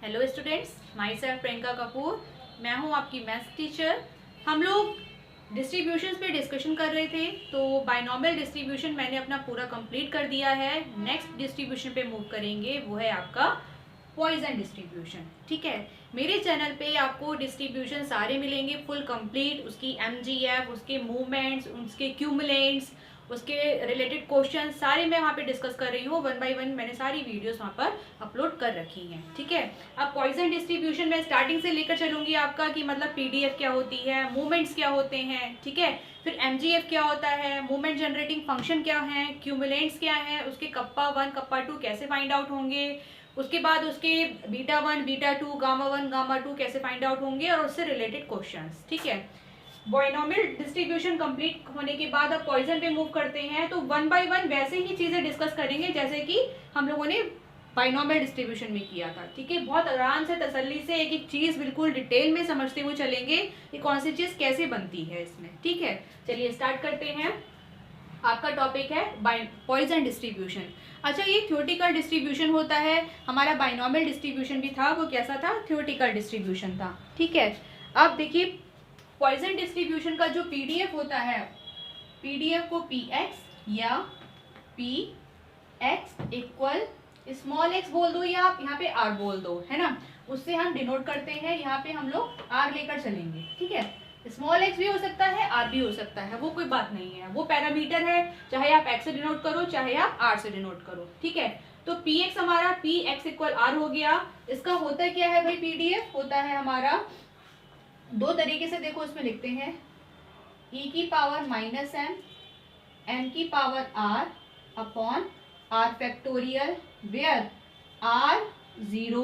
Hello students, my self Priyanka Kapoor. मैं हूं आपकी मैथ्स टीचर। हम लोग डिस्ट्रीब्यूशंस पे डिस्कशन कर रहे थे, तो बाइनॉमियल डिस्ट्रीब्यूशन मैंने अपना पूरा कंप्लीट कर दिया है। नेक्स्ट डिस्ट्रीब्यूशन पे मूव करेंगे, वो है आपका पॉइजन डिस्ट्रीब्यूशन। ठीक है, मेरे चैनल पे आपको डिस्ट्रीब्यूशन सारे मिलेंगे फुल कंप्लीट, उसकी एमजीएफ, उसके मूवमेंट्स, उसके क्यूमुलेंट्स, उसके रिलेटेड क्वेश्चन सारे मैं वहाँ पे डिस्कस कर रही हूँ। वन बाय वन मैंने सारी वीडियोस वहाँ पर अपलोड कर रखी हैं। ठीक है, अब पॉइजन डिस्ट्रीब्यूशन में स्टार्टिंग से लेकर चलूंगी आपका कि मतलब पीडीएफ क्या होती है, मूवमेंट्स क्या होते हैं, ठीक है, फिर एमजीएफ क्या होता है, मूवमेंट जनरेटिंग फंक्शन क्या है, क्यूमुलेंट्स क्या है, उसके कप्पा 1 कप्पा 2 कैसे फाइंड आउट होंगे, उसके बाद उसके बीटा 1 बीटा 2 गामा 1 गामा 2 कैसे फाइंड आउट होंगे, और उससे रिलेटेड क्वेश्चंस। ठीक है, बाइनॉमियल डिस्ट्रीब्यूशन कंप्लीट होने के बाद अब पॉइजन पे मूव करते हैं, तो वन बाय वन वैसे ही चीजें डिस्कस करेंगे जैसे कि हम लोगों ने बाइनॉमियल डिस्ट्रीब्यूशन में किया था। ठीक है, बहुत आराम से तसल्ली से एक एक चीज बिल्कुल डिटेल में समझते हुए चलेंगे कि कौन सी चीज कैसे बनती है इसमें। ठीक है, चलिए स्टार्ट करते हैं। आपका टॉपिक है पॉइजन डिस्ट्रीब्यूशन। अच्छा, ये थ्योरेटिकल डिस्ट्रीब्यूशन होता है, हमारा बाइनॉमियल डिस्ट्रीब्यूशन भी था, वो कैसा था, थ्योरेटिकल डिस्ट्रीब्यूशन था। ठीक है, अब देखिए पॉइजन डिस्ट्रीब्यूशन का जो पीडीएफ होता है, पीडीएफ को पी एक्स या P x equal small x बोल दो या आप यहाँ पे आर बोल दो, है ना, उससे हम डिनोट करते हैं। यहाँ पे हम लोग आर लेकर चलेंगे। ठीक है, स्मॉल एक्स भी हो सकता है, आर भी हो सकता है, वो कोई बात नहीं है, वो पैरामीटर है, चाहे आप एक्स से डिनोट करो चाहे आप आर से डिनोट करो। ठीक है, तो पी एक्स हमारा पी एक्स इक्वल आर हो गया। इसका होता क्या है भाई, पीडीएफ होता है हमारा दो तरीके से, देखो इसमें लिखते हैं e की पावर माइनस एम, एम की power are upon are factorial, where R 0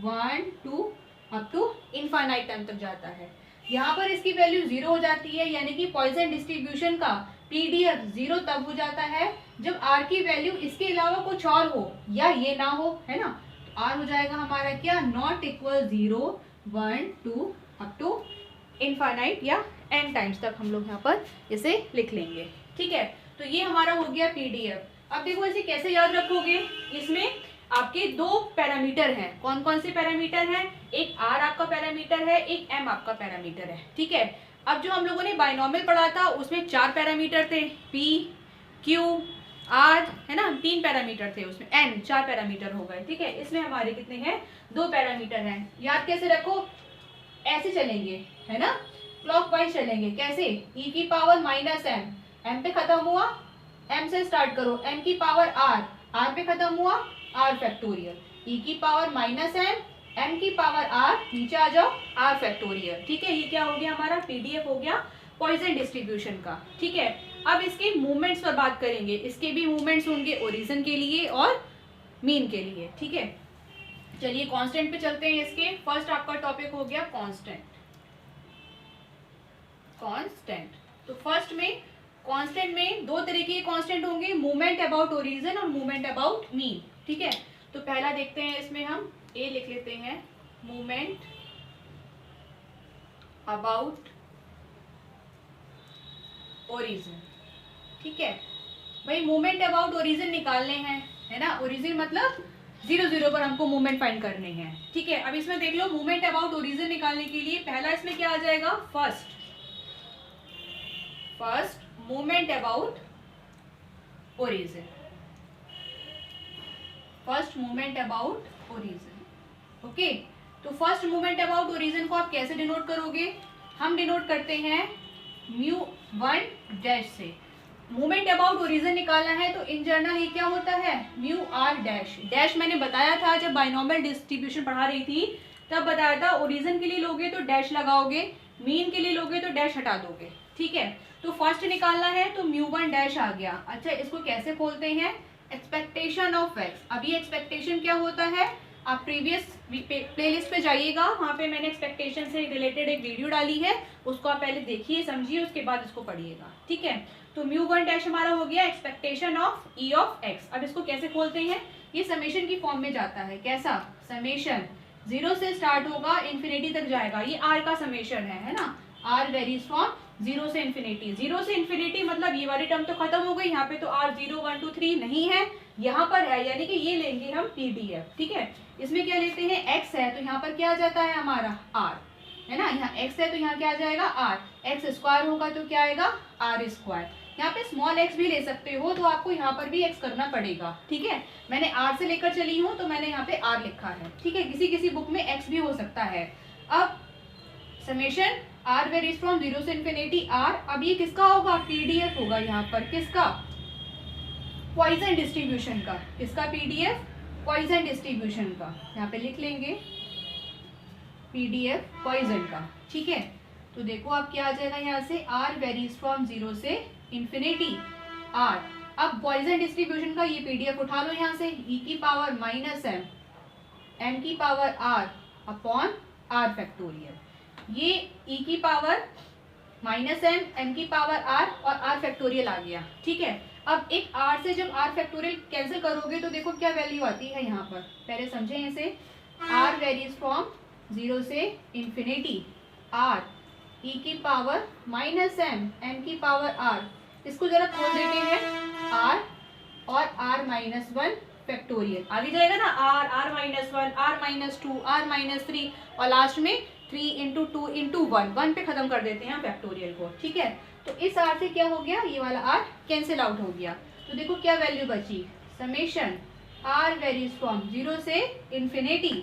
1 2 up to infinite time तक जाता है। यहाँ पर इसकी वैल्यू 0 हो जाती है, यानी कि पॉइजन डिस्ट्रीब्यूशन का पीडीएफ 0 तब हो जाता है जब आर की वैल्यू इसके अलावा कुछ और हो या ये ना हो, है ना। तो आर हो जाएगा हमारा क्या, not equal 0 1 2 up to infinite या n टाइम्स तक हम लोग यहाँ पर इसे लिख लेंगे। ठीक है, तो ये हमारा हो गया पीडीएफ। अब देखो इसे कैसे याद रखोगे, इसमें आपके दो पैरामीटर हैं। कौन कौन से पैरामीटर हैं, एक r आपका पैरामीटर है, एक m आपका पैरामीटर है। ठीक है, अब जो हम लोगों ने बाइनॉमियल पढ़ा था उसमें 4 पैरामीटर थे, p q r, है ना, 3 पैरामीटर थे, उसमें n 4 पैरामीटर हो गए। ठीक है, इसमें हमारे कितने हैं, 2 पैरामीटर हैं। याद कैसे रखो, ऐसे चलेंगे, है ना, क्लॉकवाइज चलेंगे। कैसे, e की पावर माइनस एम, एम पे खत्म हुआ, m से स्टार्ट करो, m की पावर r, r पे खत्म हुआ, r फैक्टोरियल, e की पावर माइनस एम, m की पावर r, नीचे आ जाओ, r फैक्टोरियल। ठीक है, ये क्या हो गया हमारा, पीडीएफ हो गया पॉइजन डिस्ट्रीब्यूशन का। ठीक है, अब इसके मूवमेंट्स पर बात करेंगे। इसके भी मूवमेंट्स होंगे ओरिजिन के लिए और मीन के लिए। ठीक है, चलिए कांस्टेंट पे चलते हैं। इसके फर्स्ट आपका टॉपिक हो गया कांस्टेंट। कांस्टेंट, तो फर्स्ट में कांस्टेंट में दो तरीके के कांस्टेंट होंगे, मूवमेंट अबाउट ओरिजिन और मूवमेंट अबाउट मीन। ठीक है, तो पहला देखते हैं, इसमें हम ए लिख लेते हैं, मूवमेंट अबाउट ओरिजिन। ठीक है भाई, मूवमेंट अबाउट ओरिजिन निकालने हैं, है ना, ओरिजिन मतलब 0 0 पर हमको मूवमेंट फाइंड करने हैं। ठीक है, अब इसमें देख लो, मूवमेंट अबाउट ओरिजिन निकालने के लिए पहला इसमें क्या आ जाएगा, first movement about origin, first movement about origin. Okay, तो फर्स्ट मूवमेंट अबाउट ओरिजिन को आप कैसे डिनोट करोगे, हम डिनोट करते हैं μ1 डैश से। मूवमेंट अबाउट ओरिजिन निकालना है तो इन जनरल ये क्या होता है, म्यू आर डैश। डैश मैंने बताया था जब बाइनॉमियल डिस्ट्रीब्यूशन पढ़ा रही थी तब बताया था, ओरिजिन के लिए लोगे तो डैश लगाओगे, मीन के लिए लोगे तो डैश हटा दोगे। ठीक है, तो फर्स्ट निकालना है तो μ1 डैश आ गया। अच्छा, इसको कैसे खोलते हैं, एक्सपेक्टेशन ऑफ एक्स। अभी एक्सपेक्टेशन क्या होता है, आप प्रीवियस प्लेलिस्ट पे जाइएगा, वहाँ पे मैंने एक्सपेक्टेशन से रिलेटेड एक वीडियो डाली है, उसको आप पहले देखिए समझिए, उसके बाद इसको पढ़िएगा। ठीक है, तो μ1 डैश हमारा हो गया expectation of e of x। अब इसको कैसे खोलते हैं, ये समेशन की फॉर्म में जाता है। कैसा, समेशन 0 से स्टार्ट होगा, इन्फिनिटी तक जाएगा, ये r का समेशन है ना, r वेरीज फ्रॉम 0 से इन्फिनिटी। 0 से इन्फिनिटी मतलब ये वाली टर्म तो खत्म हो गई, यहाँ पे तो r 0 1 2 3 नहीं है, यहाँ पर है, यानी कि ये लेंगे हम PDF, ठीक है। इसमें क्या लेते हैं, x है तो यहाँ पर क्या आ जाता है हमारा r, है ना। यहाँ x है तो यहाँ क्या आ जाएगा r, x स्क्वायर होगा तो क्या आएगा r स्क्वायर। यहाँ पे स्मॉल x भी ले सकते हो, तो आपको यहाँ पर भी x करना पड़ेगा, ठीक है। मैंने r से लेकर चली हूँ तो मैंने यहाँ पे r लिखा है, ठीक है। किसी किसी बुक में x भी हो सकता है। अब समेशन r वेरीज फ्रॉम 0 से इन्फिनिटी r, अब ये किसका होगा, PDF होगा यहाँ पर, किसका, पॉइसन डिस्ट्रीब्यूशन का। किसका, PDF पॉइसन डिस्ट्रीब्यूशन का। यहाँ पे लिख लेंगे PDF पॉइसन का, ठीक है। तो देखो अब क्या आ जाएगा यहाँ से, r वेरीज फ्रॉम 0 से इन्फिनिटी r। अब पॉइसन डिस्ट्रीब्यूशन का ये PDF उठा लो यहाँ से, e की पावर माइनस m की power r upon r factorial. ये e की पावर माइनस m की पावर r और r फैक्टोरियल आ गया, ठीक है। अब एक r से जब r फैक्टोरियल कैंसिल करोगे तो देखो क्या वैल्यू आती है यहाँ पर, पहले समझें इसे। r वेरीज फ्रॉम 0 से इन्फिनिटी r e की पावर माइनस m की पावर r, इसको जरा खोल देते हैं, r और r माइनस 1 फैक्टोरियल आगे जाएगा ना, r minus 1, r minus 2, r minus 3 और लास्ट में 3 इंटू 2 इंटू 1 पे खत्म कर देते हैं फैक्टोरियल को, ठीक है। तो इस r से क्या हो गया, ये वाला r कैंसिल आउट हो गया। तो देखो क्या वैल्यू बची, समेशन r वेरीज फ्रॉम 0 से इन्फिनिटी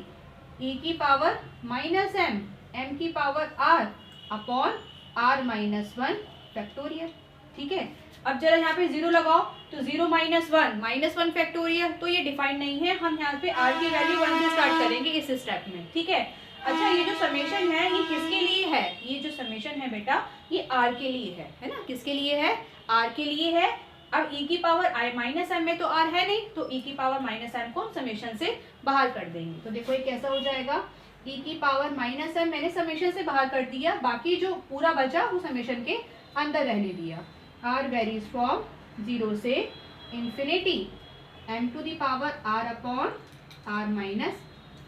e की पावर माइनस m की power r upon r minus 1 factorial, ठीक है। अब जरा यहाँ पे 0 लगाओ तो 0 माइनस 1 फैक्टोरियल, तो ये डिफाइंड नहीं है, हम यहाँ पे r की वैल्यू 1 से स्टार्ट करेंगे इस स्टेप में, ठीक है। अच्छा, ये जो समेशन है ये किसके लिए है, ये जो समेशन है बेटा ये r के लिए है ना। किसके लिए है, r के लिए है। अब e की पावर i माइनस m में तो r है नहीं, तो e की पावर माइनस m को समेशन से बाहर कर देंगे। तो देखो ये कैसा हो जाएगा, e की पावर माइनस m मैंने समेशन से बाहर कर दिया, बाकी जो पूरा बचा वो समेशन के अंदर रहने दिया। r वेरीज फ्रॉम 0 से infinity m to the power r upon r minus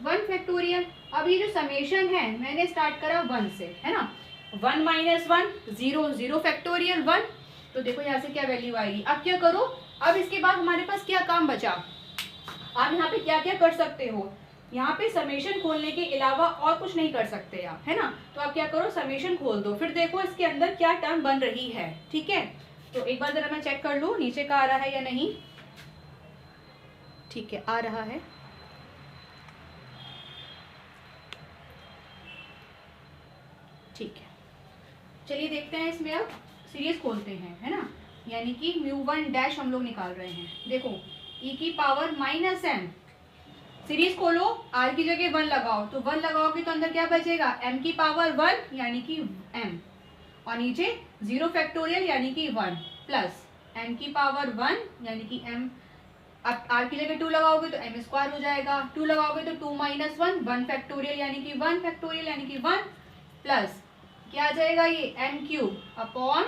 1 factorial. अब ये जो समेशन है मैंने स्टार्ट करा 1 से, है ना। 1 माइनस 1 0 0 फैक्टोरियल 1, तो देखो यहाँ से क्या वैल्यू आएगी। अब क्या करो, अब इसके बाद हमारे पास क्या काम बचा, आप यहाँ पे क्या क्या कर सकते हो, यहाँ पे समेशन खोलने के अलावा और कुछ नहीं कर सकते आप, है ना। तो आप क्या करो, समेशन खोल दो, फिर देखो इसके अंदर क्या टर्म बन रही है, ठीक है। तो एक बार जरा मैं चेक कर लूँ नीचे का आ रहा है या नहीं, ठीक है आ रहा है। ठीक है, चलिए देखते हैं इसमें, अब सीरीज खोलते हैं, है ना। यानी कि μ1 डैश हम लोग निकाल रहे हैं। देखो e की पावर माइनस m, सीरीज खोलो, r की जगह 1 लगाओ, तो 1 लगाओगे तो अंदर क्या बचेगा, m की पावर 1 यानी कि m, और नीचे 0 फैक्टोरियल यानी कि 1 प्लस m की पावर 1 यानी कि m। अब r की जगह 2 लगाओगे तो m स्क्वायर हो जाएगा, 2 लगाओगे तो 2 माइनस 1 फैक्टोरियल यानी कि 1 फैक्टोरियल यानी कि 1 प्लस क्या आ जाएगा, ये m cube upon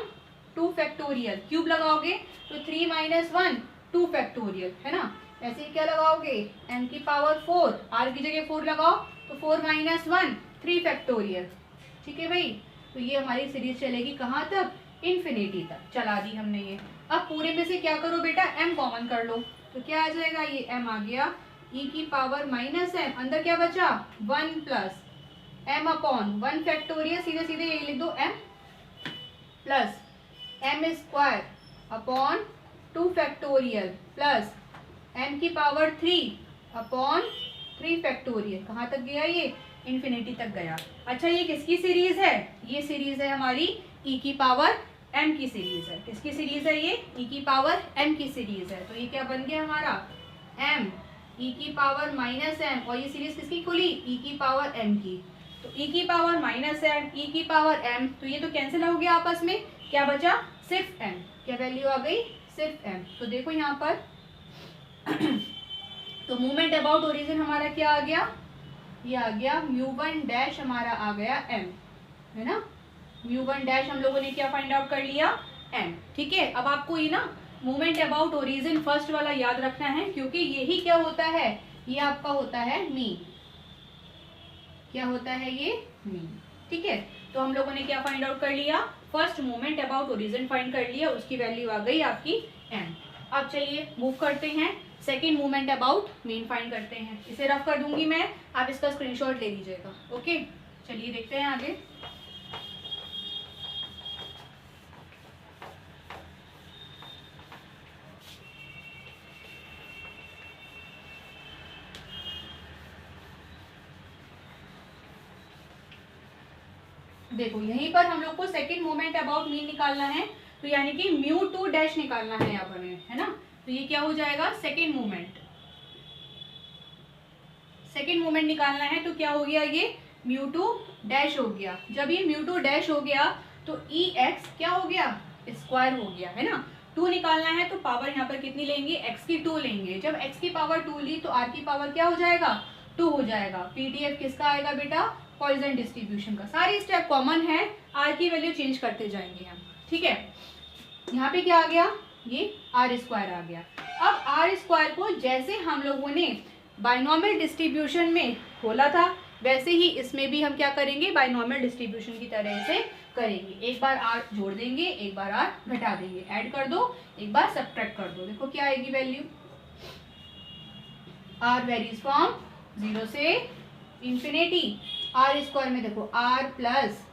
2 factorial, cube लगाओगे तो 3 माइनस 1 2 फैक्टोरियल, है ना। ऐसे ही क्या लगाओगे, m की पावर 4, r की जगह 4 लगाओ तो 4 माइनस 1 3 फैक्टोरियल, ठीक है भाई। तो ये हमारी सीरीज चलेगी कहाँ तक, इन्फिनिटी तक चला दी हमने ये। अब पूरे में से क्या करो बेटा, m कॉमन कर लो, तो क्या आ जाएगा, ये m आ गया, e की पावर माइनस m, अंदर क्या बचा 1 प्लस m अपॉन 1 फैक्टोरियल, सीधे सीधे यही लिख दो m plus m square upon 2 factorial plus m की पावर 3 अपॉन 3 फैक्टोरियल। कहाँ तक गया ये, इन्फिनिटी तक गया। अच्छा, ये किसकी सीरीज है, ये सीरीज है हमारी e की पावर m की सीरीज है। किसकी सीरीज है ये, e की पावर m की सीरीज है। तो ये क्या बन गया हमारा, m e की पावर माइनस m, और ये सीरीज किसकी खुली, e की पावर m की। तो e की पावर माइनस m, e की पावर m, तो ये तो कैंसिल हो गया आपस में, क्या बचा सिर्फ m, क्या वैल्यू आ गई, सिर्फ m। तो देखो यहाँ पर तो मूवमेंट अबाउट ओरिजिन हमारा क्या आ गया, ये आ गया μ1 डैश हमारा आ गया m, है ना। μ1 डैश हम लोगों ने क्या फाइंड आउट कर लिया, m, ठीक है। अब आपको ये ना मूवमेंट अबाउट ओरिजिन फर्स्ट वाला याद रखना है, क्योंकि यही क्या होता है, ये आपका होता है मीन, क्या होता है ये मीन, ठीक है। तो हम लोगों ने क्या फाइंड आउट कर लिया, first movement about origin find कर लिया, उसकी वैल्यू आ गई आपकी m। अब चलिए मूव करते हैं, second moment about mean find करते हैं। इसे रफ कर दूंगी मैं, आप इसका स्क्रीनशॉट ले लीजिएगा। ओके, चलिए देखते हैं आगे। देखो यहीं पर हम लोग को सेकेंड मोमेंट अबाउट मीन निकालना है, तो यानी कि म्यू टू डैश निकालना है यहाँ पर, है ना। तो ये क्या हो जाएगा, सेकेंड मोमेंट। सेकेंड मोमेंट निकालना है तो क्या हो गया, ये म्यू टू डैश हो गया। जब ये म्यू टू डैश हो गया तो ई एक्स क्या हो गया, स्क्वायर हो गया, है ना। 2 निकालना है तो पावर यहाँ पर कितनी लेंगे, x की 2 लेंगे। जब x की पावर 2 ली तो r की पावर क्या हो जाएगा, 2 हो जाएगा। पीडीएफ किसका आएगा बेटा, पॉइसन डिस्ट्रीब्यूशन का। सारी स्टेप कॉमन है, r की वैल्यू चेंज करते जाएंगे हम, ठीक है। यहाँ पे क्या आ गया, ये आर स्क्वायर आ गया। अब आर स्क्वायर को जैसे हम लोगों ने बाइनॉमियल डिस्ट्रीब्यूशन में खोला था, वैसे ही इसमें भी हम क्या करेंगे, बाइनॉमियल डिस्ट्रीब्यूशन की तरह से करेंगे। एक बार आर जोड़ देंगे, एक बार आर घटा देंगे, ऐड कर दो, एक बार सब्ट्रैक्ट कर दो। देखो क्या आएगी वैल्यू, आर वेरीज फ्रॉम 0 से इंफिनिटी। आर स्क्वायर में देखो R plus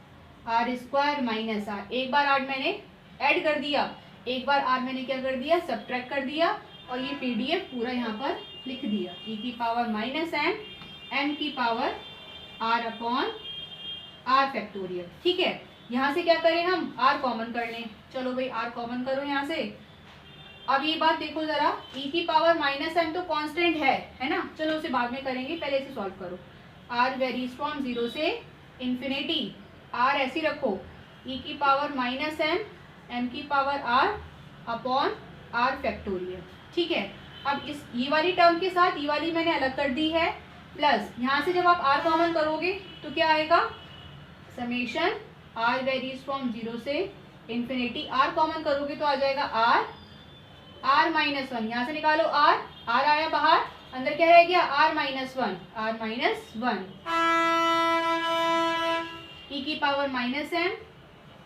R square minus R, एक बार आर मैंने ऐड कर दिया, एक बार आर मैंने क्या कर दिया, सब्ट्रैक्ट कर दिया, और ये पीडीएफ पूरा यहाँ पर लिख दिया। ई की पावर माइनस एम, एम की power are upon are factorial, ठीक है। यहाँ से क्या करें हम, आर कॉमन कर लें। चलो भाई आर कॉमन करो यहाँ से। अब ये बात देखो जरा, ई की पावर माइनस एम तो कांस्टेंट है ना। चलो उसे बाद में करेंगे, पहले इसे सॉल्व करो। आर वेरीज फ्रॉम 0 से इंफिनिटी, आर ऐसी रखो, ई की पावर माइनस एम, एम की power are upon are factorial, ठीक है। अब इस ये वाली टर्म के साथ ये वाली मैंने अलग कर दी है, प्लस यहाँ से जब आप आर कॉमन करोगे तो क्या आएगा, समेशन आर वेरीज फ्रॉम 0 से इंफिनिटी। आर कॉमन करोगे तो आ जाएगा आर, आर माइनस 1, यहाँ से निकालो आर, आर आया बाहर, अंदर क्या रह गया, R minus 1, R minus 1, E की पावर माइनस एम,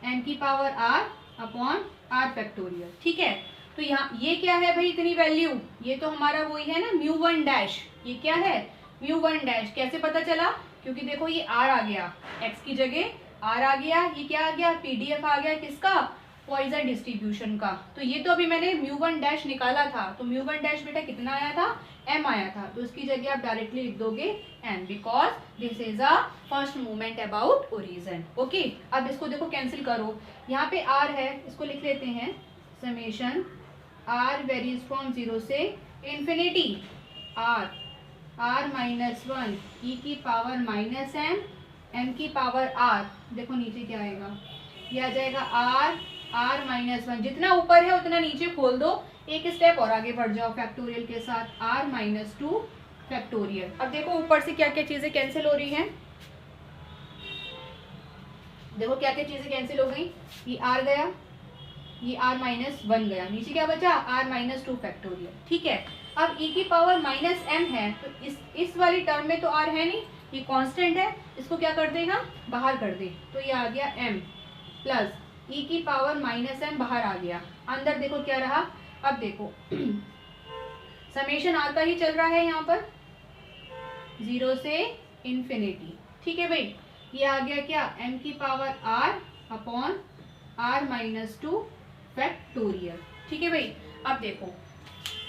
एम की power are upon are factorial, ठीक है। तो यहाँ ये क्या है भाई, इतनी वैल्यू, ये तो हमारा वही है ना म्यू 1 डैश। ये क्या है, म्यू 1 डैश। कैसे पता चला, क्योंकि देखो ये आर आ गया, एक्स की जगह आर आ गया, ये क्या आ गया, पीडीएफ आ गया किसका, पॉइसन डिस्ट्रीब्यूशन का। तो ये तो अभी मैंने म्यू 1 डैश निकाला था, तो म्यू 1 डैश बेटा कितना आया था, m आया था। तो इसकी जगह आप डायरेक्टली लिख दोगे m, because this is a first movement about origin. Okay, अब इसको देखो कैंसिल करो, यहाँ पे r है, इसको लिख लेते हैं समेशन r वेरीज फ्रॉम 0 से इंफिनिटी, r माइनस 1, ई की पावर माइनस एम, एम की पावर r। देखो नीचे क्या आएगा, ये आ जाएगा r माइनस 1, जितना ऊपर है उतना नीचे खोल दो, एक स्टेप और आगे बढ़ जाओ फैक्टोरियल के साथ, r माइनस 2 फैक्टोरियल। अब देखो ऊपर से क्या क्या चीजें कैंसिल हो रही हैं, देखो क्या क्या चीजें कैंसिल हो गई, ये r गया, ये r माइनस 1 गया, नीचे क्या बचा, r माइनस 2 फैक्टोरियल, ठीक है। अब e की पावर माइनस m है, तो इस वाली टर्म में तो r है नहीं, ये कांस्टेंट है, इसको क्या कर दें हम, बाहर कर दें, तो ये आ गया m प्लस e की पावर माइनस m बाहर आ गया, अंदर देखो क्या रहा। अब देखो समेशन r का ही चल रहा है यहाँ पर 0 से इंफिनिटी, ठीक है भाई। ये आ गया क्या, m की power r upon r minus 2 factorial, ठीक है भाई। अब देखो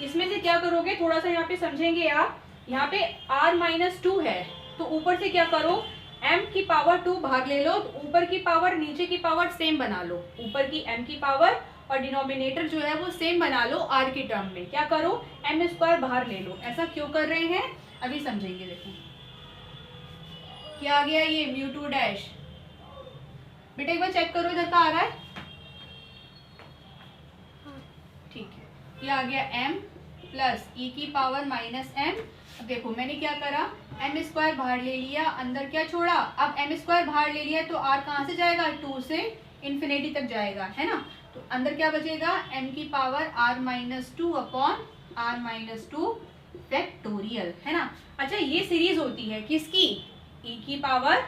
इसमें से क्या करोगे, थोड़ा सा यहाँ पे समझेंगे आप। यहाँ पे r माइनस 2 है, तो ऊपर से क्या करो, m की पावर 2 भाग ले लो, तो ऊपर की पावर नीचे की पावर सेम बना लो, ऊपर की m की पावर और डिनोमिनेटर जो है वो सेम बना लो। r की टर्म में क्या करो, m स्क्वायर बाहर ले लो। ऐसा क्यों कर रहे हैं, अभी समझेंगे। देखो क्या आ गया, ये म्यू 2 डैश, बेटा एक बार चेक करो इधर का आ रहा है, ठीक है। ये आ गया m प्लस ई की पावर माइनस m। अब देखो मैंने क्या करा, m स्क्वायर बाहर ले लिया, अंदर क्या छोड़ा, अब m स्क्वायर बाहर ले लिया तो r कहाँ से जाएगा, 2 से इंफिनिटी तक जाएगा, है ना। तो अंदर क्या बचेगा, m की power r minus 2 upon r minus 2 factorial, है ना। अच्छा ये सीरीज होती है किसकी, e की पावर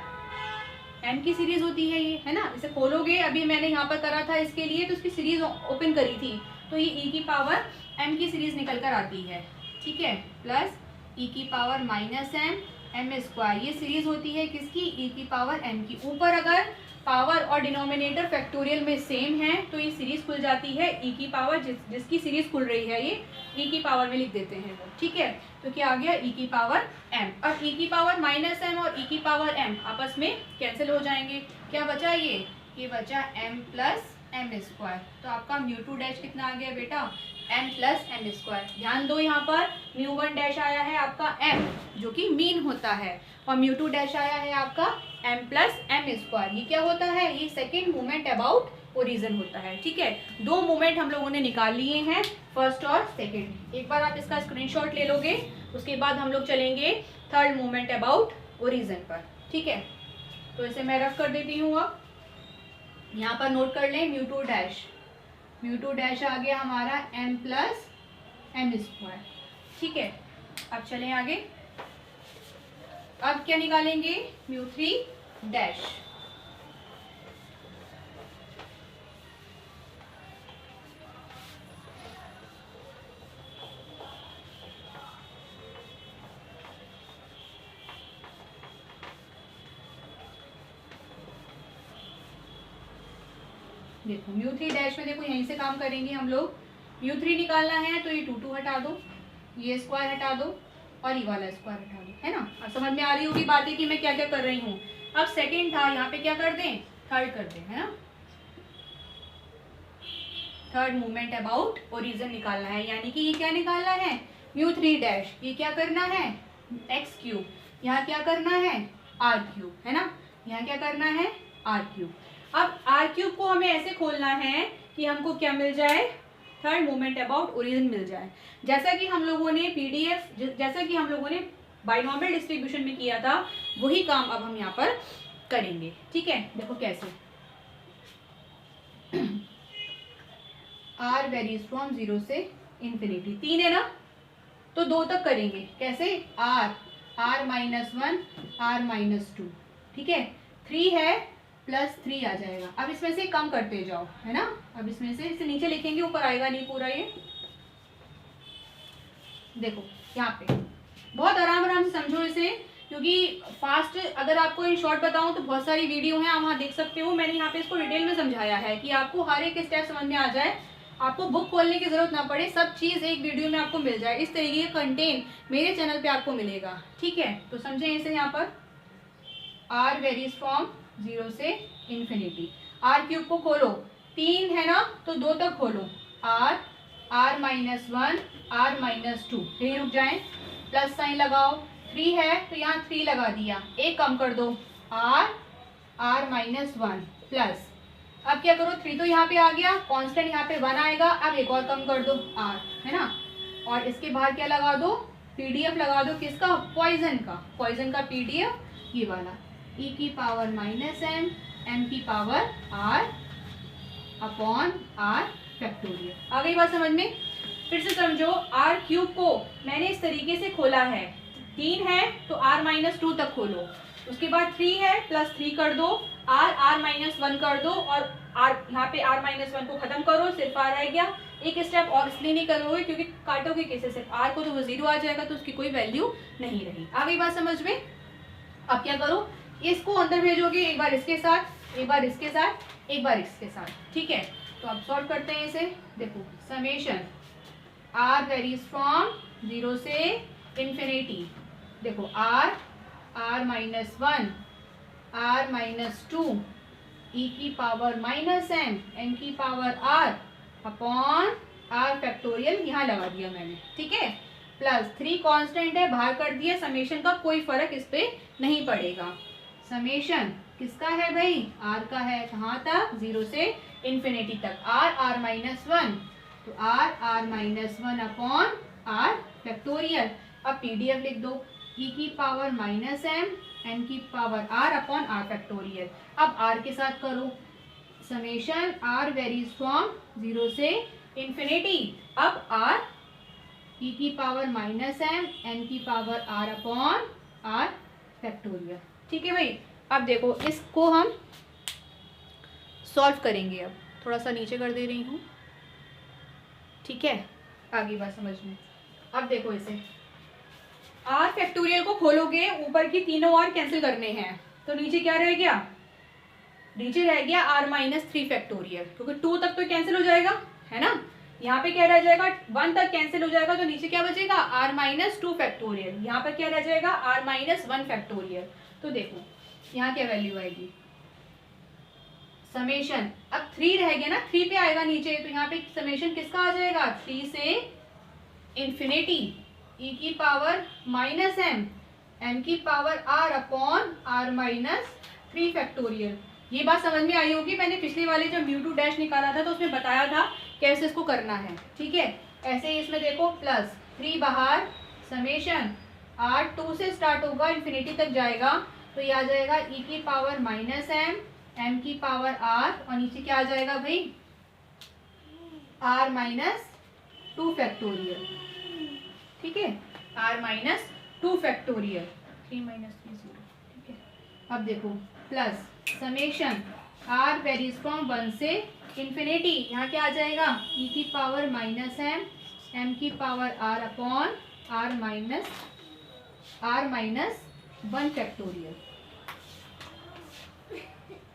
m की सीरीज होती है ये, है ना। इसे खोलोगे, अभी मैंने यहाँ पर करा था इसके लिए, तो उसकी सीरीज ओपन करी थी, तो ये e की पावर m की सीरीज निकल कर आती है, ठीक है, प्लस ई की power minus M M square. ये सीरीज होती है किसकी, ई की पावर एम की। ऊपर अगर पावर और डिनोमिनेटर फैक्टोरियल में सेम है तो ये सीरीज खुल जाती है ई की पावर, जिसकी सीरीज खुल रही है ये ई की पावर में लिख देते हैं वो, ठीक है। तो क्या आ गया, ई की पावर एम। अब ई की पावर माइनस एम और ई की पावर एम आपस में कैंसिल हो जाएंगे। क्या बचा, ये बचा एम प्लस एम स्क्वायर। तो आपका म्यू टू डैश कितना आ गया बेटा, एम प्लस एम स्क्वायर। ध्यान दो यहाँ पर म्यू वन डैश आया है आपका एम जो कि मीन होता है, और म्यू टू डैश आया है आपका एम प्लस एम स्क्वायर। ये क्या होता है, ये सेकेंड मोमेंट अबाउट ओरिजिन होता है, ठीक है। दो मोमेंट हम लोगों ने निकाल लिए हैं, फर्स्ट और सेकेंड। एक बार आप इसका स्क्रीनशॉट ले लोगे, उसके बाद हम लोग चलेंगे थर्ड मोमेंट अबाउट ओरिजिन पर, ठीक है। तो इसे मैं रफ कर देती हूँ। अब यहाँ पर नोट कर लें, म्यू टू डैश आ गया हमारा एम प्लस एम स्क्वायर, ठीक है। अब चलें आगे। अब क्या निकालेंगे, म्यू थ्री डैश। देखो म्यू थ्री डैश में देखो यहीं से काम करेंगे हम लोग। म्यू थ्री निकालना है तो ये टू हटा दो, ये स्क्वायर हटा दो और ये वाला स्क्वायर हटा दो, है ना। अब समझ में आ रही होगी बातें कि मैं क्या क्या कर रही हूँ। अब सेकंड था, यहाँ पे क्या कर दें, थर्ड कर दें, है ना। थर्ड मूवमेंट अबाउट ओरिजिन निकालना है, यानी कि ये क्या निकालना है, म्यू थ्री डैश। ये क्या करना है, एक्स क्यूब। यहाँ क्या करना है, आर क्यूब, है ना। यहाँ क्या करना है, आर क्यूब। अब आर क्यूब को हमें ऐसे खोलना है कि हमको क्या मिल जाए, थर्ड मोमेंट अबाउट ओरिजिन मिल जाए। जैसा कि हम लोगों ने पीडीएफ, जैसा कि हम लोगों ने बाइनॉमियल डिस्ट्रीब्यूशन में किया था, वही काम अब हम यहाँ पर करेंगे, ठीक है। देखो कैसे, आर वेरीज फ्रॉम 0 से इंफिनिटी। 3 है ना, तो 2 तक करेंगे। कैसे, आर माइनस 1 आर माइनस 2, ठीक है। 3 है प्लस 3 आ जाएगा। अब इसमें से कम करते जाओ, है ना। अब इसमें से इसे नीचे लिखेंगे, ऊपर आएगा नहीं पूरा। ये देखो यहाँ पे बहुत आराम से समझो इसे, क्योंकि फास्ट अगर आपको इन शॉर्ट बताऊं तो बहुत सारी वीडियो हैं, आप वहाँ देख सकते हो। मैंने यहाँ पे इसको डिटेल में समझाया है कि आपको हर एक स्टेप समझ में आ जाए, आपको बुक खोलने की जरूरत ना पड़े, सब चीज़ एक वीडियो में आपको मिल जाए। इस तरीके का कंटेंट मेरे चैनल पे आपको मिलेगा, ठीक है। तो समझें इसे, यहाँ पर आर वेरीज फ्रॉम 0 से इंफिनिटी। आर क्यूब को खोलो, 3 है ना, तो 2 तक खोलो। आर माइनस 1 आर माइनस 2, फिर रुक जाए, प्लस साइन लगाओ। 3 है तो यहाँ 3 लगा दिया, एक कम कर दो, आर माइनस 1 प्लस। अब क्या करो, 3 तो यहाँ पे आ गया, कांस्टेंट यहाँ पे 1 आएगा। अब एक और कम कर दो, आर, है ना। और इसके बाहर क्या लगा दो, पीडीएफ लगा दो, किसका, पॉइजन का पीडीएफ, ये वाला, ई की पावर माइनस एम की power are upon are factorial. आ गई बात समझ में। फिर से समझो, आर क्यूब को मैंने इस तरीके से खोला है, 3 है तो आर माइनस 2 तक खोलो, उसके बाद 3 है प्लस 3 कर दो, आर माइनस 1 कर दो, और आर यहाँ पे आर माइनस 1 को खत्म करो, सिर्फ आर रह गया। एक स्टेप और इसलिए नहीं करोगे क्योंकि काटोगे कैसे, सिर्फ आर को, तो वो 0 आ जाएगा, तो उसकी कोई वैल्यू नहीं रही। आ गई बात समझ में। अब क्या करो, इसको अंदर भेजोगे, एक बार इसके साथ, एक बार इसके साथ, एक बार इसके साथ, ठीक है। तो अब सॉल्व करते हैं इसे। देखो, समेशन आर वेरीज फ्रॉम 0 से इंफिनिटी। देखो R minus 1 R minus 2 E की पावर माइनस एम की power are upon are factorial, यहाँ लगा दिया मैंने, ठीक है। प्लस 3 कांस्टेंट है, बाहर कर दिया, समेशन का कोई फर्क इस पे नहीं पड़ेगा। समेशन किसका है भाई, आर का है, कहाँ तक, 0 से इंफिनिटी तक। आर माइनस 1, तो r minus 1 upon are factorial. अब पीडीएफ लिख दो, ई की पावर माइनस एम की power are upon are factorial. अब आर के साथ करो, समेशन आर वेरीज फ्रॉम 0 से इंफिनिटी। अब आर ई की पावर माइनस एम की power are upon are factorial, ठीक है भाई। अब देखो, इसको हम सॉल्व करेंगे। अब थोड़ा सा नीचे कर दे रही हूँ, ठीक है। आगे बात समझ में। अब देखो इसे, आर फैक्टोरियल को खोलोगे, ऊपर की तीनों आर कैंसिल करने हैं, तो नीचे क्या रह गया, नीचे रह गया आर माइनस 3 फैक्टोरियल, क्योंकि 2 तक तो कैंसिल हो जाएगा, है ना। यहाँ पे क्या रह जाएगा, 1 तक कैंसिल हो जाएगा, तो नीचे क्या बचेगा, आर माइनस 2 फैक्टोरियल। यहाँ पर क्या रह जाएगा, आर माइनस 1 फैक्टोरियल। तो देखो यहाँ क्या वैल्यू आएगी, समेशन, अब 3 रह गया ना, 3 पे आएगा नीचे, तो यहाँ पे समेशन किसका आ जाएगा, 3 से इंफिनिटी ई की पावर माइनस एम की power are upon R minus 3 factorial. ये बात समझ में आई होगी, मैंने पिछले वाले जब म्यू टू डैश निकाला था तो उसमें बताया था कैसे इसको करना है, ठीक है। ऐसे ही इसमें देखो प्लस 3 बाहर, समेशन आर 2 से स्टार्ट होगा, इंफिनिटी तक जाएगा, तो ये आ जाएगा ई की पावर माइनस एम की पावर आर, और नीचे क्या आ जाएगा भाई, आर माइनस 2 फैक्टोरियल, ठीक है, आर माइनस 2 फैक्टोरियल, 3 माइनस 3 0, ठीक है। अब देखो plus summation R varies from 1 से इंफिनिटी, यहाँ क्या आ जाएगा, ई की पावर माइनस एम की power are upon R minus 1 factorial,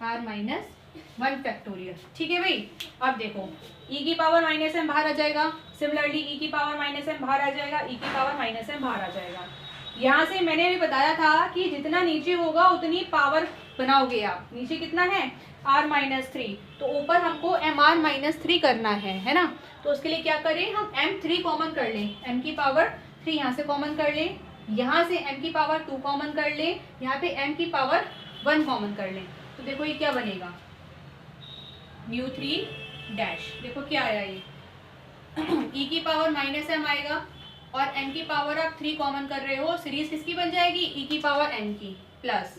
R minus 1 factorial, ठीक है भाई। अब देखो ई की पावर माइनस एम बाहर आ जाएगा, सिमिलरली ई की पावर माइनस एम बाहर आ जाएगा, ई की पावर माइनस एम बाहर आ जाएगा। यहाँ से मैंने अभी बताया था कि जितना नीचे होगा उतनी पावर बनाओगे आप, नीचे कितना है आर माइनस 3, तो ऊपर हमको एम आर माइनस 3 करना है ना। तो उसके लिए क्या करें, हम m3 कॉमन कर लें, m की पावर 3 यहाँ से कॉमन कर लें, यहाँ से m की पावर 2 कॉमन कर लें, यहाँ पे m की पावर 1 कॉमन कर लें, तो देखो ये क्या बनेगा, म्यू 3 डैश, देखो क्या आया ये e की पावर माइनस एम आएगा, और m की पावर आप 3 कॉमन कर रहे हो, सीरीज किसकी बन जाएगी, e की पावर n की, प्लस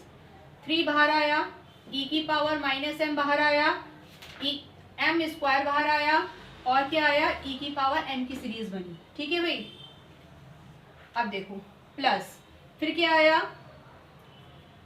3 बाहर आया, e की पावर माइनस एम बाहर आया, m स्क्वायर बाहर आया, और क्या आया, e की पावर n की सीरीज बनी, ठीक है भाई। अब देखो प्लस फिर क्या आया,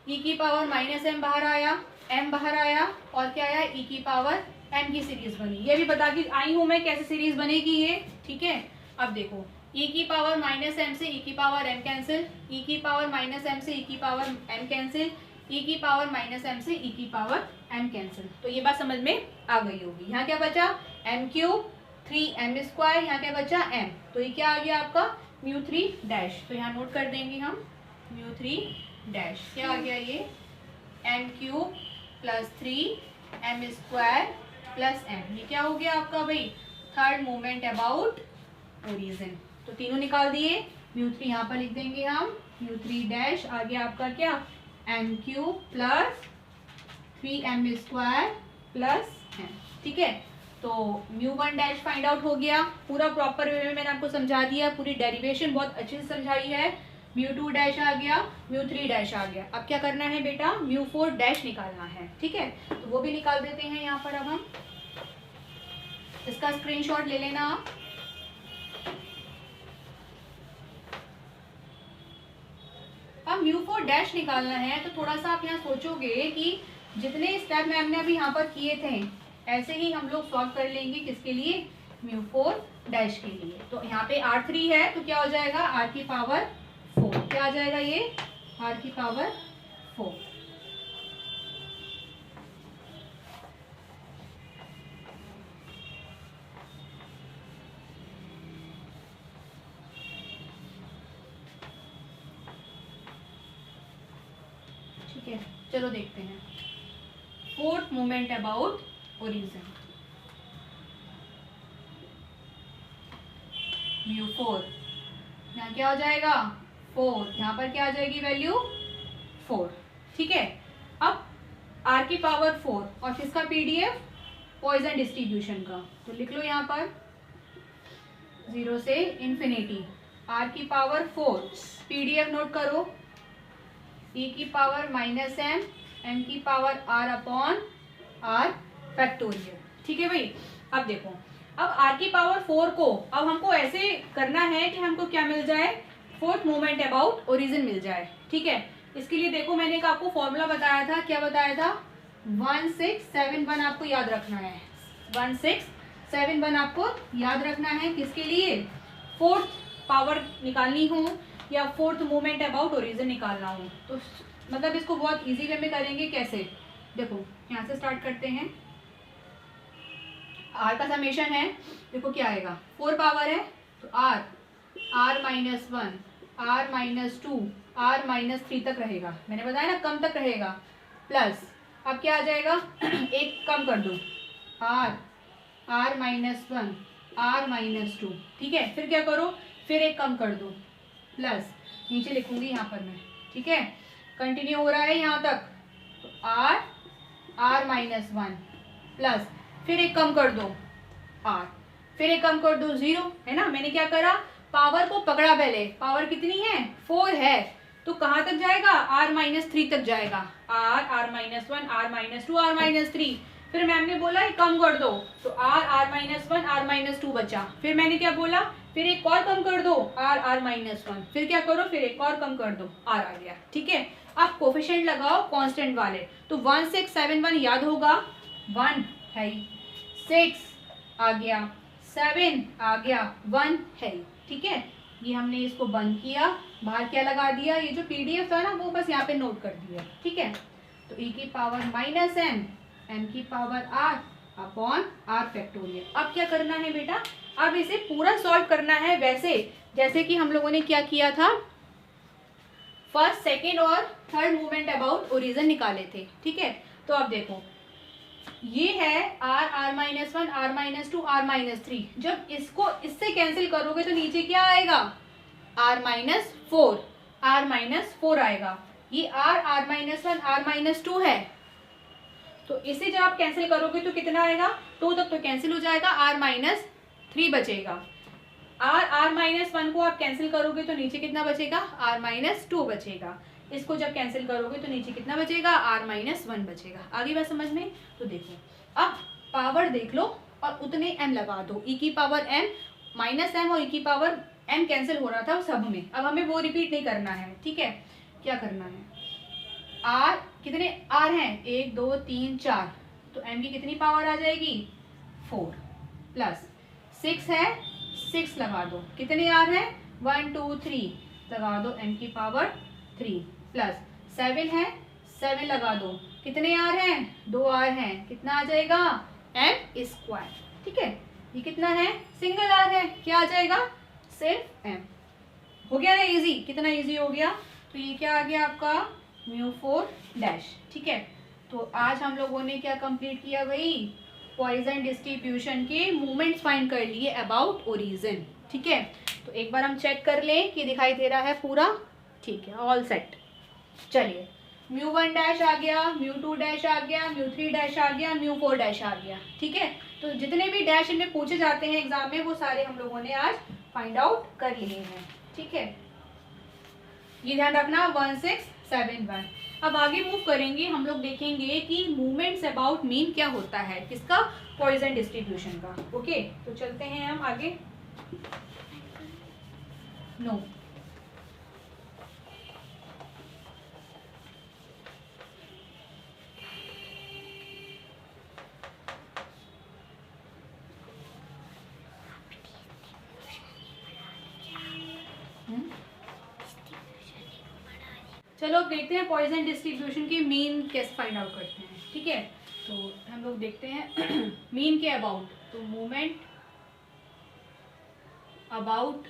e की पावर माइनस एम बाहर आया, m बाहर आया, और क्या आया, e की पावर m की सीरीज बनी। ये भी बता के आई हूं मैं कैसे सीरीज बनेगी ये, ठीक है। अब देखो e की पावर माइनस एम से e की पावर m कैंसिल, e की पावर माइनस एम से e की पावर m कैंसिल, e की पावर माइनस एम से e की पावर m कैंसिल। तो ये बात समझ में आ गई होगी। यहाँ क्या बचा, m क्यूब 3m स्क्वायर, यहाँ क्या बचा m, तो ये क्या आ गया आपका म्यू 3 डैश। तो यहाँ नोट कर देंगे हम म्यू 3 डैश, क्या आ गया ये, m cube plus 3m square plus m, ये क्या हो गया आपका भाई, थर्ड मोमेंट अबाउट ओरिजिन। तो तीनों निकाल दिए, म्यू 3 यहाँ पर लिख देंगे हम, म्यू 3 डैश आ गया आपका क्या, m cube plus 3m square plus m, ठीक है। तो म्यू 1 डैश फाइंड आउट हो गया, पूरा प्रॉपर वे में मैंने आपको समझा दिया, पूरी डेरिवेशन बहुत अच्छे से समझाई है। म्यू 2 डैश आ गया, म्यू 3 डैश आ गया, अब क्या करना है बेटा, म्यू 4 डैश निकालना है, ठीक है। तो वो भी निकाल देते हैं यहाँ पर, अब हम इसका स्क्रीनशॉट ले लेना आप। अब म्यू 4 डैश निकालना है, तो थोड़ा सा आप यहाँ सोचोगे कि जितने स्टेप मैम ने अभी यहाँ पर किए थे ऐसे ही हम लोग सॉल्व कर लेंगे, किसके लिए, म्यू 4 डैश के लिए। तो यहाँ पे R3 है, तो क्या हो जाएगा, R की पावर 4, क्या आ जाएगा ये, R की पावर 4, ठीक है। चलो देखते हैं fourth moment about origin, mu 4, यहाँ क्या हो जाएगा 4, यहाँ पर क्या आ जाएगी वैल्यू 4, ठीक है। अब r की पावर 4 और किसका पीडीएफ, पॉइजन डिस्ट्रीब्यूशन का, तो लिख लो यहाँ पर 0 से इंफिनिटी, r की पावर 4, पीडीएफ नोट करो, e की पावर माइनस m की power r upon r factorial, ठीक है भाई। अब देखो, अब r की पावर 4 को अब हमको ऐसे करना है कि हमको क्या मिल जाए, फोर्थ मोमेंट अबाउट ओरिजिन मिल जाए, ठीक है। इसके लिए देखो मैंने एक आपको फॉर्मूला बताया था, क्या बताया था, 1671 आपको याद रखना है, 1671 आपको याद रखना है, किसके लिए, फोर्थ पावर निकालनी हो या फोर्थ मूवमेंट अबाउट ओरिजिन निकालना हो, तो मतलब इसको बहुत इजी वे में करेंगे। कैसे, देखो यहाँ से स्टार्ट करते हैं। आर का समेशन है, देखो क्या आएगा, 4 पावर है तो R, R minus 1, R minus 2, R minus 3 तक रहेगा, मैंने बताया ना कम तक रहेगा, प्लस अब क्या आ जाएगा एक कम कर दो, R, R minus 1, R minus 2, ठीक है। फिर क्या करो, फिर एक कम कर दो, प्लस नीचे लिखूंगी यहाँ पर मैं, ठीक है। कंटिन्यू हो रहा है यहाँ तक, तो आर, आर माइनस 1, प्लस फिर एक कम कर दो आर, फिर एक कम कर दो 0, है ना। मैंने क्या करा, पावर को पकड़ा, पहले पावर कितनी है 4 है, तो कहाँ तक जाएगा, आर माइनस 3 तक जाएगा, R, R minus 1, R minus 2, R minus 3। फिर मैम ने बोला कम कर दो, तो R, R minus 1, R minus 2 बचा। फिर मैंने क्या बोला, फिर एक और कम कर दो, आर, आर माइनस 1, फिर क्या करो, फिर एक और कम कर दो, आर आ गया, ठीक है। अब कोफिशिएंट लगाओ कांस्टेंट वाले, तो 1671 याद होगा, 1 है, 6 आ गया, 7 आ गया, 1 है, ठीक है। ये हमने इसको बंद किया, बाहर क्या लगा दिया, ये जो पीडीएफ था ना वो बस यहाँ पे नोट कर दिया, ठीक है। तो e की पावर माइनस m, m की power r upon r factorial. अब क्या करना है बेटा, अब इसे पूरा सॉल्व करना है वैसे जैसे कि हम लोगों ने क्या किया था, फर्स्ट, सेकेंड और थर्ड मूवमेंट अबाउट ओरिजिन निकाले थे, ठीक है। तो अब देखो ये है r, r minus 1, r minus 2, r minus 3, जब इसको इससे कैंसिल करोगे तो नीचे क्या आएगा, r माइनस 4, r माइनस 4 आएगा। ये r, r minus 1, r minus 2 है, तो इसे जब आप कैंसिल करोगे तो कितना आएगा, 2 तक तो कैंसिल हो जाएगा, r माइनस 3 बचेगा। r, r माइनस 1 को आप कैंसिल करोगे तो नीचे कितना बचेगा, r माइनस 2 बचेगा। इसको जब कैंसिल करोगे तो नीचे कितना बचेगा, r माइनस 1 बचेगा। आगे बात समझ में, तो देखो अब पावर देख लो और उतने m लगा दो, e की पावर m माइनस m और e की पावर m कैंसिल हो रहा था सब में, अब हमें वो रिपीट नहीं करना है, ठीक है। क्या करना है, r कितने r हैं, 1 2 3 4, तो m की कितनी पावर आ जाएगी 4, प्लस 6 है 6 लगा दो, कितने r हैं 1 2 3 लगा दो, m की पावर 3, प्लस 7 है 7 लगा दो, कितने r हैं 2 r हैं, कितना आ जाएगा m स्क्वायर, ठीक है। ये कितना है, सिंगल r है, क्या आ जाएगा सिर्फ m। हो गया ना इजी, कितना इजी हो गया। तो ये क्या आ गया आपका μ4 डैश, ठीक है। तो आज हम लोगों ने क्या कंप्लीट किया भाई, पॉइसन डिस्ट्रीब्यूशन के मूवमेंट्स फाइंड कर लिए अबाउट ओरिजिन, ठीक है। तो एक बार हम चेक कर लें कि दिखाई दे रहा है पूरा, ठीक है, ऑल सेट। चलिए μ1 डैश आ गया, μ2 डैश आ गया, μ3 डैश आ गया, μ4 डैश आ गया, ठीक है। तो जितने भी डैश इनमें पूछे जाते हैं एग्जाम में वो सारे हम लोगों ने आज फाइंड आउट कर लिए हैं, ठीक है। ये ध्यान रखना 1671। अब आगे मूव करेंगे, हम लोग देखेंगे कि मूवमेंट्स अबाउट मीन क्या होता है, किसका, पॉइसन डिस्ट्रीब्यूशन का, ओके। तो चलते हैं हम आगे। नो चलो अब देखते हैं पॉइसन डिस्ट्रीब्यूशन की मीन कैसे फाइंड आउट करते हैं, ठीक है। तो हम लोग देखते हैं मीन के अबाउट, तो मूवमेंट अबाउट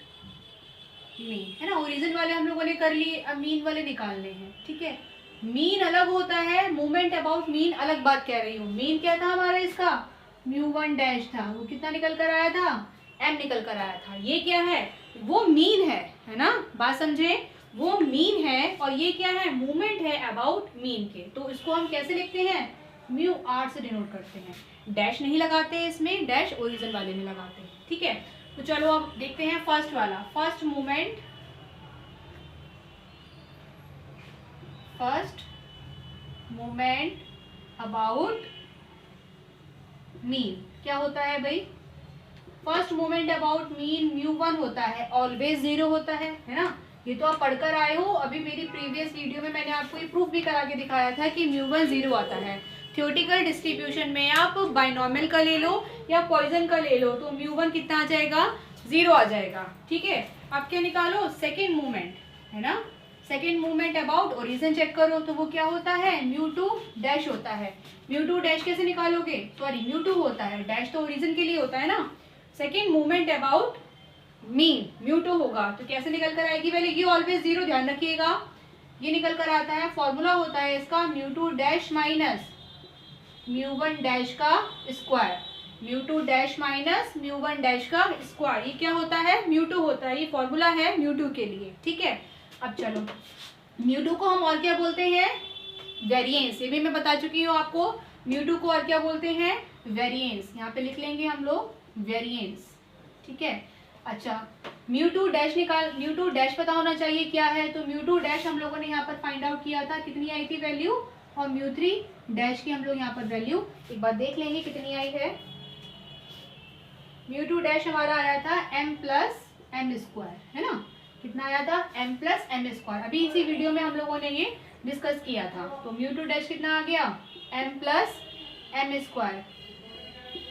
मीन, है ना। ओरिजिन वाले हम लोगों ने कर लिए, अब मीन वाले निकालने हैं, ठीक है। मीन अलग होता है, मूवमेंट अबाउट मीन अलग बात कह रही हूँ। मीन क्या था हमारा, इसका μ1 डैश था, वो कितना निकल कर आया था, m निकल कर आया था। ये क्या है, वो मीन है ना, बात समझे, वो मीन है, और ये क्या है, मूवमेंट है अबाउट मीन के। तो इसको हम कैसे लिखते हैं, μr से डिनोट करते हैं, डैश नहीं लगाते इसमें, डैश ओरिजिन वाले में लगाते हैं, ठीक है। तो चलो अब देखते हैं फर्स्ट वाला, फर्स्ट मूवमेंट अबाउट मीन क्या होता है भाई, फर्स्ट मूवमेंट अबाउट मीन μ1 होता है, ऑलवेज 0 होता है ना। ये तो आप पढ़कर आए हो, अभी मेरी प्रीवियस वीडियो में मैंने आपको ये प्रूफ भी करा के दिखाया था कि μ1 0 आता है। थ्योरेटिकल डिस्ट्रीब्यूशन में आप बाइनोमियल का ले लो या पॉइसन का ले लो, तो μ1 कितना आ जाएगा 0 आ जाएगा। ठीक है, अब क्या निकालो, सेकेंड मूवमेंट है ना, second movement about origin check करो तो वो क्या होता है, μ2 डैश होता है। μ2 डैश कैसे निकालोगे, सॉरी μ2 होता है, डैश तो ओरिजिन के लिए होता है ना। सेकेंड मूवमेंट अबाउट मीन μ2 होगा तो कैसे निकल कर आएगी वैल्यू, ये ऑलवेज 0 ध्यान रखिएगा, ये निकल कर आता है, फॉर्मूला होता है इसका μ2 डैश माइनस μ1 डैश का स्क्वायर, μ2 डैश माइनस μ1 डैश का स्क्वायर, ये क्या होता है, μ2 होता है, ये फॉर्मूला है μ2 के लिए। ठीक है, अब चलो μ2 को हम और क्या बोलते हैं, वेरिएंस, ये भी मैं बता चुकी हूँ आपको, μ2 को और क्या बोलते हैं, वेरिएंस, यहाँ पे लिख लेंगे हम लोग वेरिएंस। ठीक है, अच्छा μ2 डैश निकाल, μ2 डैश पता होना चाहिए क्या है, तो μ2 डैश हम लोगों ने यहाँ पर फाइंड आउट किया था, कितनी आई थी वैल्यू, और μ3 डैश की हम लोग यहाँ पर वैल्यू एक बार देख लेंगे कितनी आई है। μ2 डैश हमारा आया था m प्लस एम स्क्वायर, है ना, कितना आया था, m प्लस एम स्क्वायर, अभी इसी वीडियो में हम लोगों ने ये डिस्कस किया था। तो μ2 डैश कितना आ गया, m plus m square,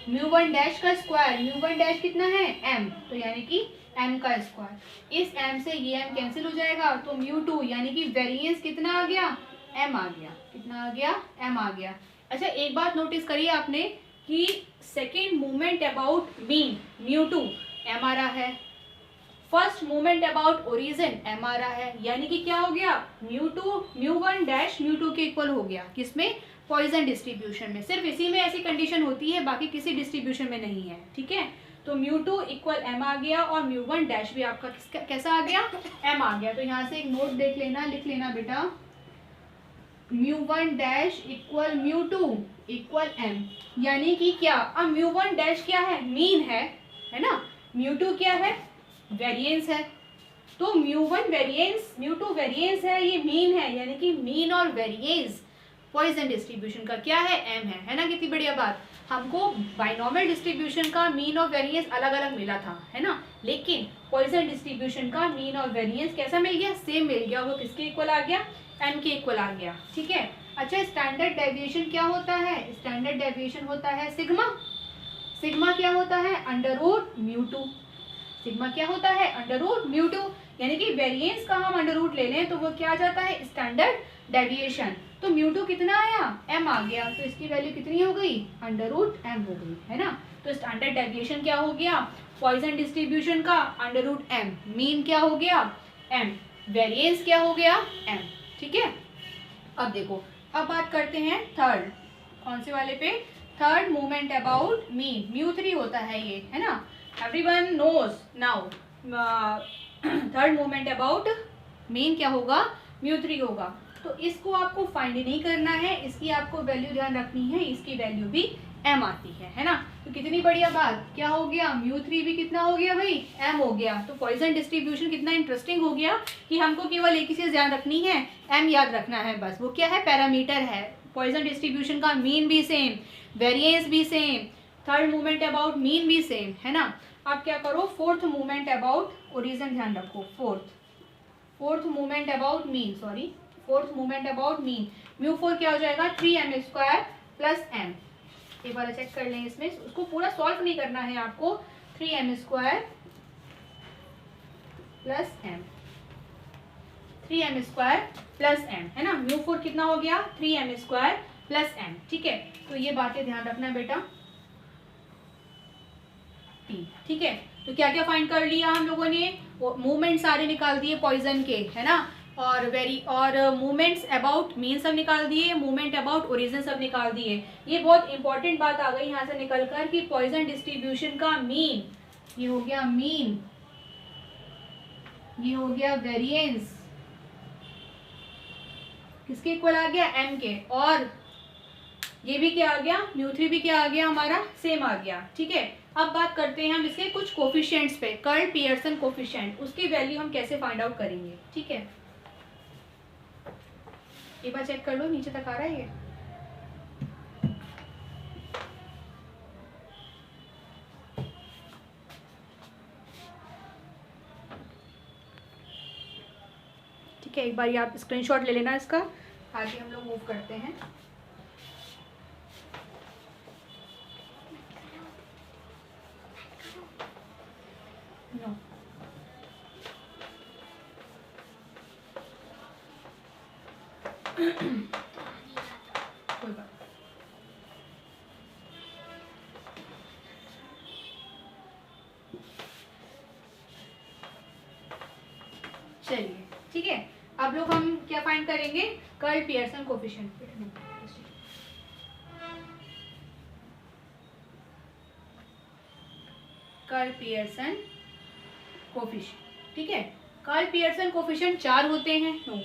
μ1 dash का स्क्वायर, μ1 डैश कितना है m, तो यानी कि m का स्क्वायर, इस m से ये m कैंसिल हो जाएगा, तो μ2 यानी कि वेरिएंस कितना आ गया, m आ गया, कितना आ गया, m आ गया। अच्छा एक बात नोटिस करिए आपने कि second movement about mean μ2 m आ रहा है, first movement about origin m आ रहा है, यानी कि क्या हो गया, μ1 डैश μ2 के इक्वल हो गया, किसमें, पॉइजन डिस्ट्रीब्यूशन में, सिर्फ इसी में ऐसी कंडीशन होती है, बाकी किसी डिस्ट्रीब्यूशन में नहीं है। ठीक है, तो μ2 इक्वल m आ गया और μ1 डैश भी आपका कैसा आ गया, m आ गया। तो यहाँ से एक नोट देख लेना, लिख लेना बेटा, μ1 डैश इक्वल μ2 इक्वल m, यानी कि क्या, अब μ1 डैश क्या है, मीन है ना, μ2 क्या है, वेरिएंस है, तो μ1 वेरिएंस, μ2 वेरिएंस है, ये मीन है, यानी कि मीन और वेरिएंस पॉइजन डिस्ट्रीब्यूशन का क्या है, m है ना, कितनी बढ़िया बात। हमको बाइनॉमियल डिस्ट्रीब्यूशन का मीन और वेरिएंस अलग अलग मिला था, है ना, लेकिन पॉइजन डिस्ट्रीब्यूशन का मीन और वेरिएंस कैसा मिल गया, सेम मिल गया, वो किसके इक्वल आ गया, m के इक्वल आ गया। ठीक है, अच्छा स्टैंडर्ड डेविएशन क्या होता है, स्टैंडर्ड डेविएशन होता है सिग्मा, सिग्मा क्या होता है, अंडर रूट μ2, सिग्मा क्या होता है, अंडर रूट μ2, यानी कि वेरिएंस का हम अंडर रूट ले लें तो वो क्या आ जाता है, स्टैंडर्ड डेविएशन। तो μ2 कितना आया, m आ गया, तो इसकी वैल्यू कितनी हो गई, अंडर रूट m हो गई, है ना। तो स्टैंडर्ड डेविएशन क्या हो गया, पॉइजन डिस्ट्रीब्यूशन का अंडर रूट m, मीन क्या हो गया, m, वेरिएंस क्या हो गया, m। ठीक है, अब देखो, अब बात करते हैं थर्ड, कौन से वाले पे, थर्ड मूवमेंट अबाउट मीन, μ3 होता है ये, है ना, everyone knows now, third movement about mean क्या होगा, μ3 होगा। तो इसको आपको फाइंड नहीं करना है, इसकी आपको वैल्यू ध्यान रखनी है, इसकी वैल्यू भी m आती है ना। तो कितनी बढ़िया बात, क्या हो गया, μ3 भी कितना हो गया भाई, m हो गया। तो पॉइजन डिस्ट्रीब्यूशन कितना इंटरेस्टिंग हो गया कि हमको केवल एक ही चीज ध्यान रखनी है, m याद रखना है बस, वो क्या है, पैरामीटर है। पॉइजन डिस्ट्रीब्यूशन का मीन भी सेम, वेरिएंस भी same, third movement about mean भी सेम, है ना। अब क्या करो, फोर्थ मूवमेंट अबाउट ओरिजिन ध्यान रखो, fourth movement about mean, sorry fourth movement about mean, μ4 क्या हो जाएगा, 3m स्क्वायर प्लस m, एक बार चेक कर लें, इसमें उसको पूरा सॉल्व नहीं करना है आपको, 3m square plus m, 3m square plus m, है ना, μ4 कितना हो गया, 3m स्क्वायर प्लस m। ठीक है, तो ये बातें ध्यान रखना बेटा, ठीक है। तो क्या क्या फाइंड कर लिया हम लोगों ने, मूवमेंट सारे निकाल दिए पॉइजन के, है ना, और मूवमेंट्स अबाउट मीन सब निकाल दिए, मूवमेंट अबाउट ओरिजिन सब निकाल दिए। ये बहुत इंपॉर्टेंट बात आ गई यहाँ से निकल कर कि पॉइजन डिस्ट्रीब्यूशन का मीन, ये हो गया मीन, ये हो गया वेरिएंस, किसके इक्वल आ गया, m के, और ये भी क्या आ गया, μ3 भी क्या आ गया हमारा, सेम आ गया। ठीक है, अब बात करते हैं हम इसके कुछ कोफिशिएंट्स पे, कर्ल पियर्सन कोफिशिएंट, उसकी वैल्यू हम कैसे फाइंड आउट करेंगे। ठीक है, एक बार चेक कर लो, नीचे तक आ रहा है ये, ठीक है, एक बार ये आप स्क्रीनशॉट ले लेना इसका, आगे हम लोग मूव करते हैं। कोई बात। चलिए ठीक है, अब लोग हम क्या फाइंड करेंगे, Karl Pearson coefficient. Karl Pearson coefficient, ठीक है। कर्ल पियर्सन कोफिशिएंट 4 होते हैं, no,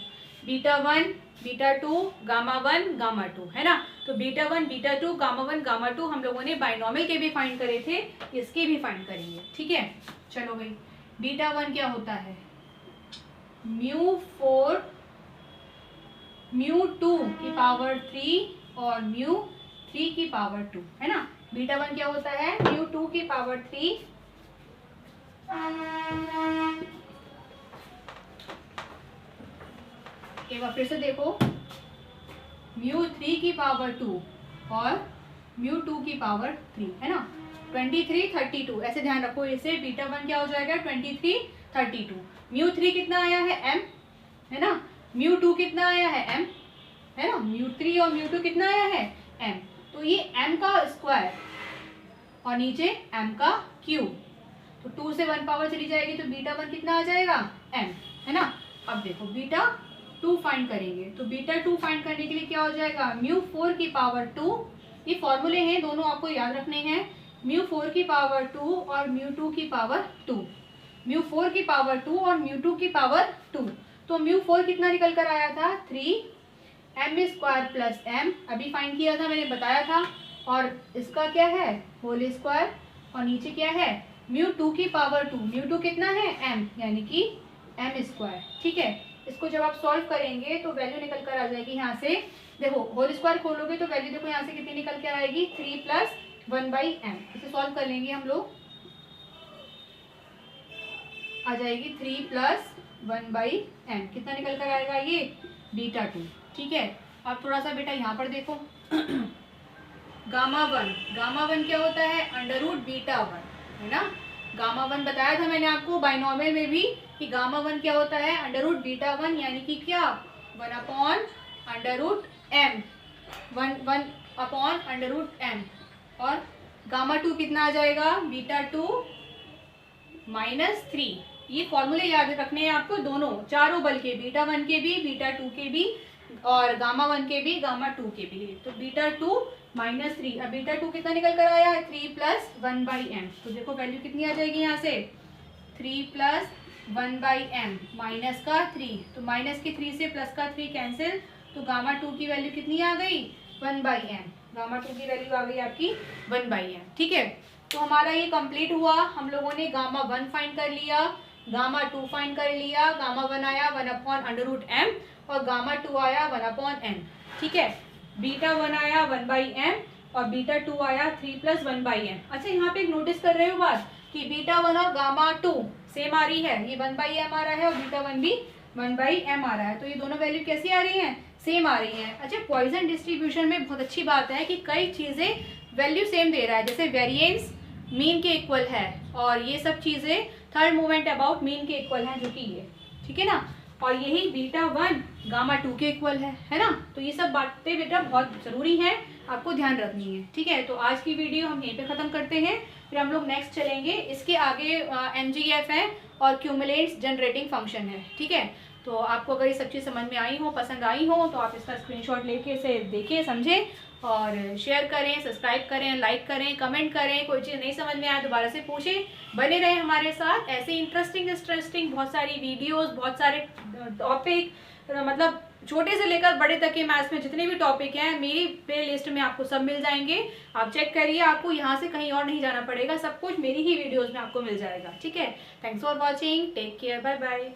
beta 1, beta 2, gamma 1, gamma 2, है ना। तो बीटा 1, बीटा 2, गामा 1, गामा 2 हम लोगों ने बाइनोमियल के भी फाइंड करे थे, इसके भी फाइंड करेंगे, ठीक है। चलो भाई, बीटा 1 क्या होता है, μ4 μ2 की पावर 3 और μ3 की पावर 2, है ना। बीटा 1 क्या होता है, μ2 की पावर 3, एक बार फिर से देखो, μ3 की पावर 2 और μ2 की पावर 3, है ना। 23 32, ऐसे ध्यान रखो इसे, बीटा 1 क्या हो जाएगा 23 32, μ3 कितना आया है m, है ना, μ2 कितना आया है m, है ना, μ3 और μ2 कितना आया है m, तो ये m का स्क्वायर और नीचे m का क्यूब, तो 2 से 1 पावर चली जाएगी, तो बीटा 1 कितना आ जाएगा m, है ना। अब देखो बीटा 2 फाइंड करेंगे, तो बीटा 2 फाइंड करने के लिए क्या हो जाएगा, μ4 की पावर 2, ये फॉर्मूले हैं दोनों आपको याद रखने हैं, μ4 की पावर 2 और μ2 की पावर 2, μ4 की पावर 2 और μ2 की पावर 2, तो μ4 कितना निकल कर आया था 3m² प्लस m, अभी फाइंड किया था मैंने बताया था, और इसका क्या है होल स्क्वायर, और नीचे क्या है μ2 की पावर 2, μ2 कितना है m, यानी कि m², ठीक है। इसको जब आप सॉल्व करेंगे तो वैल्यू निकल कर आ जाएगी, यहाँ से देखो होल स्क्वायर खोलोगे तो वैल्यू देखो यहाँ से कितनी निकल कर आएगी 3 प्लस 1/m, इसे सॉल्व कर लेंगे हम लोग, आ जाएगी 3 प्लस 1/m, कितना निकल कर आएगा ये बीटा 2, ठीक है। अब थोड़ा सा बेटा यहाँ पर देखो गामा 1 क्या होता है अंडर रूट बीटा 1, है ना। गामा 1 बताया था मैंने आपको बाइनोमियल में भी कि गामा 1 क्या होता है अंडर रूट बीटा 1, यानी कि क्या 1/√m, 1/√m, और गामा 2 कितना आ जाएगा बीटा 2 -3, ये फॉर्मूले याद रखने हैं आपको, दोनों चारों बल के, बीटा 1 के भी, बीटा 2 के भी, और गामा 1 के भी, गामा 2 के भी, तो बीटा 2 -3, अब बीटा 2 कितना निकल कर आया है 3 प्लस 1/m, तो देखो वैल्यू कितनी आ जाएगी यहाँ से 3 प्लस 1/m माइनस का 3, तो माइनस के 3 से प्लस का 3 कैंसिल, तो गामा 2 की वैल्यू कितनी आ गई 1/m, गामा 2 की वैल्यू आ गई आपकी 1/m, ठीक है। तो हमारा ये कंप्लीट हुआ, हम लोगों ने गामा 1 फाइंड कर लिया, गामा 2 फाइंड कर लिया, गामा 1 आया 1/√m और गामा 2 आया 1/n, ठीक है। बीटा 1 आया 1/m और बीटा 2 आया 3 प्लस 1/m। अच्छा यहाँ पे एक नोटिस कर रहे हो बात कि बीटा 1 और गामा 2 सेम आ रही है, ये 1/m आ रहा है और बीटा 1 भी 1/m आ रहा है, तो ये दोनों वैल्यू कैसी आ रही हैं सेम आ रही हैं। अच्छा पॉइसन डिस्ट्रीब्यूशन में बहुत अच्छी बात है कि कई चीज़ें वैल्यू सेम दे रहा है, जैसे वेरिएंस मीन के इक्वल है और ये सब चीज़ें थर्ड मोमेंट अबाउट मीन के इक्वल हैं, जो कि ये, ठीक है ना, और यही बीटा 1 गामा 2 के इक्वल है ना। तो ये सब बातें बेटा बहुत ज़रूरी हैं, आपको ध्यान रखनी है, ठीक है। तो आज की वीडियो हम यहीं पे ख़त्म करते हैं, फिर हम लोग नेक्स्ट चलेंगे, इसके आगे MGF है और क्यूमुलेंट्स जनरेटिंग फंक्शन है, ठीक है। तो आपको अगर ये सब चीज़ समझ में आई हो, पसंद आई हो, तो आप इसका स्क्रीनशॉट लेके इसे देखें, समझें और शेयर करें, सब्सक्राइब करें, लाइक करें, कमेंट करें, कोई चीज़ नहीं समझ में आए दोबारा से पूछें, बने रहें हमारे साथ। ऐसे इंटरेस्टिंग बहुत सारी वीडियोस, बहुत सारे टॉपिक, मतलब छोटे से लेकर बड़े तक के मैथ्स में जितने भी टॉपिक हैं मेरी प्ले लिस्ट में आपको सब मिल जाएंगे, आप चेक करिए, आपको यहाँ से कहीं और नहीं जाना पड़ेगा, सब कुछ मेरी ही वीडियोज़ में आपको मिल जाएगा, ठीक है। Thanks for watching, take care, bye bye.